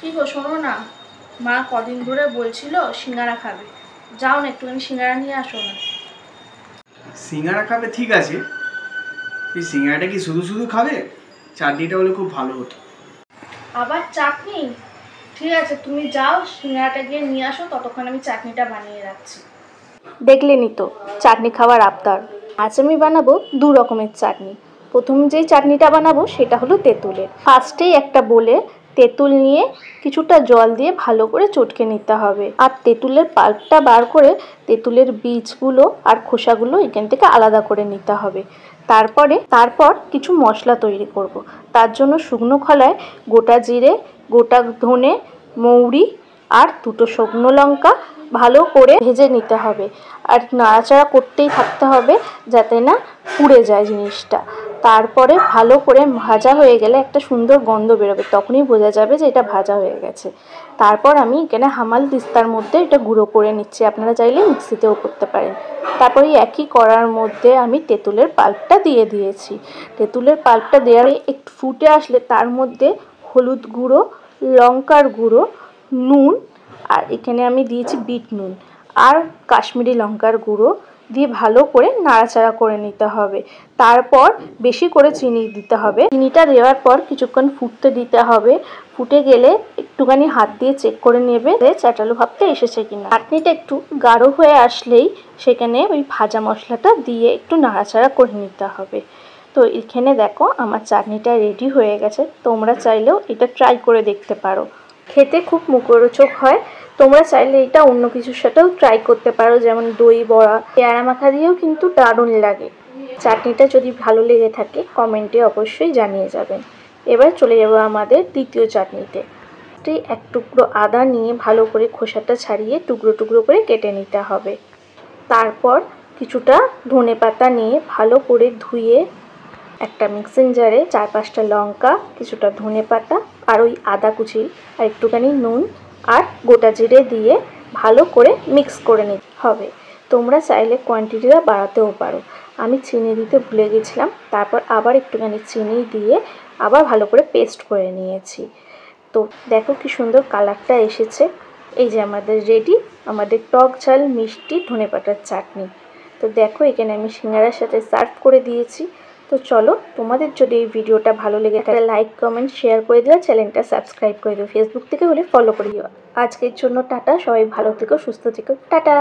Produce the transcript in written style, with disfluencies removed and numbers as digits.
কি গো শোনো না, মা কদিন ধরে বলছিল সিঙ্গারা খাবে, যাও না একটুখানি সিঙ্গারা নিয়ে আসো না। সিঙ্গারা খাবে ঠিক আছে, এই সিঙ্গারাটা কি শুধু শুধু খাবে? চাটনিটা হলে খুব ভালো হতো। আবার চাটনি? ঠিক আছে তুমি যাও সিঙ্গারাটা গিয়ে নিয়ে আসো, ততক্ষণ আমি চাটনিটা বানিয়ে রাখছি। দেখলেনই তো চাটনি খাওয়ার আবদার। আজ আমি বানাবো দু রকমের চাটনি। প্রথম যেই চাটনিটা বানাবো সেটা হলো তেঁতুলের। ফার্স্টেই একটা বলে তেঁতুল নিয়ে কিছুটা জল দিয়ে ভালো করে চটকে নিতে হবে। আর তেঁতুলের পাল্পটা বার করে তেঁতুলের বীজগুলো আর খোসাগুলো এখান থেকে আলাদা করে নিতে হবে। তারপর কিছু মশলা তৈরি করব। তার জন্য শুকনো খোলায় গোটা জিরে, গোটা ধনে, মৌরি আর দুটো শুকনো লঙ্কা ভালো করে ভেজে নিতে হবে। আর নাড়াচাড়া করতেই থাকতে হবে যাতে না পুড়ে যায় জিনিসটা। তারপরে ভালো করে ভাজা হয়ে গেলে একটা সুন্দর গন্ধ বেরোবে, তখনই বোঝা যাবে যে এটা ভাজা হয়ে গেছে। তারপর আমি এখানে হামাল দিস্তার মধ্যে এটা গুঁড়ো করে নিচ্ছি, আপনারা চাইলে মিক্সিতেও করতে পারেন। তারপরে একই কড়ার মধ্যে আমি তেঁতুলের পাল্পটা দিয়ে দিয়েছি। তেঁতুলের পাল্পটা দেওয়ার একটু ফুটে আসলে তার মধ্যে হলুদ গুঁড়ো, লঙ্কার গুঁড়ো, নুন, আর এখানে আমি দিয়েছি বিট নুন আর কাশ্মীরি লঙ্কার গুঁড়ো দিয়ে ভালো করে নাড়াচাড়া করে নিতে হবে। তারপর বেশি করে চিনি দিতে হবে। চিনিটা দেওয়ার পর কিছুক্ষণ ফুটতে দিতে হবে। ফুটে গেলে একটুখানি হাত দিয়ে চেক করে নেবে চাটালো ভাবতে এসেছে কিনা। চাটনিটা একটু গাঢ় হয়ে আসলেই সেখানে ওই ভাজা মশলাটা দিয়ে একটু নাড়াচাড়া করে নিতে হবে। তো এখানে দেখো আমার চাটনিটা রেডি হয়ে গেছে। তোমরা চাইলেও এটা ট্রাই করে দেখতে পারো, খেতে খুব মুখরোচক হয়। তোমরা চাইলে এটা অন্য কিছুর সাথেও ট্রাই করতে পারো, যেমন দই বড়া, পেয়ারা মাখা দিয়েও কিন্তু দারুণ লাগে। চাটনিটা যদি ভালো লেগে থাকে কমেন্টে অবশ্যই জানিয়ে যাবেন। এবার চলে যাবো আমাদের দ্বিতীয় চাটনিতে। এক টুকরো আদা নিয়ে ভালো করে খোসাটা ছাড়িয়ে টুকরো টুকরো করে কেটে নিতে হবে। তারপর কিছুটা ধনেপাতা নিয়ে ভালো করে ধুয়ে একটা মিক্সিং জারে 4-5টা লঙ্কা, কিছুটা ধনেপাতা আর ওই আদা কুচি আর একটুখানি নুন আর গোটা জিরে দিয়ে ভালো করে মিক্স করে নিতে হবে। তোমরা চাইলে কোয়ান্টিটিটা বাড়াতেও পারো। আমি চিনি দিতে ভুলে গেছিলাম, তারপর আবার একটুখানি চিনি দিয়ে আবার ভালো করে পেস্ট করে নিয়েছি। তো দেখো কি সুন্দর কালারটা এসেছে। এই যে আমাদের রেডি আমাদের টক ঝাল মিষ্টি ধনেপাতার চাটনি। তো দেখো এখানে আমি সিঙ্গারার সাথে সার্ভ করে দিয়েছি। তো চলো, তোমাদের যদি এই ভিডিওটা ভালো লেগে থাকে লাইক কমেন্ট শেয়ার করে দিও, চ্যানেলটা সাবস্ক্রাইব করে দিও, ফেসবুক থেকে হলে ফলো করে দিও। আজকের জন্য টাটা, সবাই ভালো থেকো, সুস্থ থেকো, টাটা।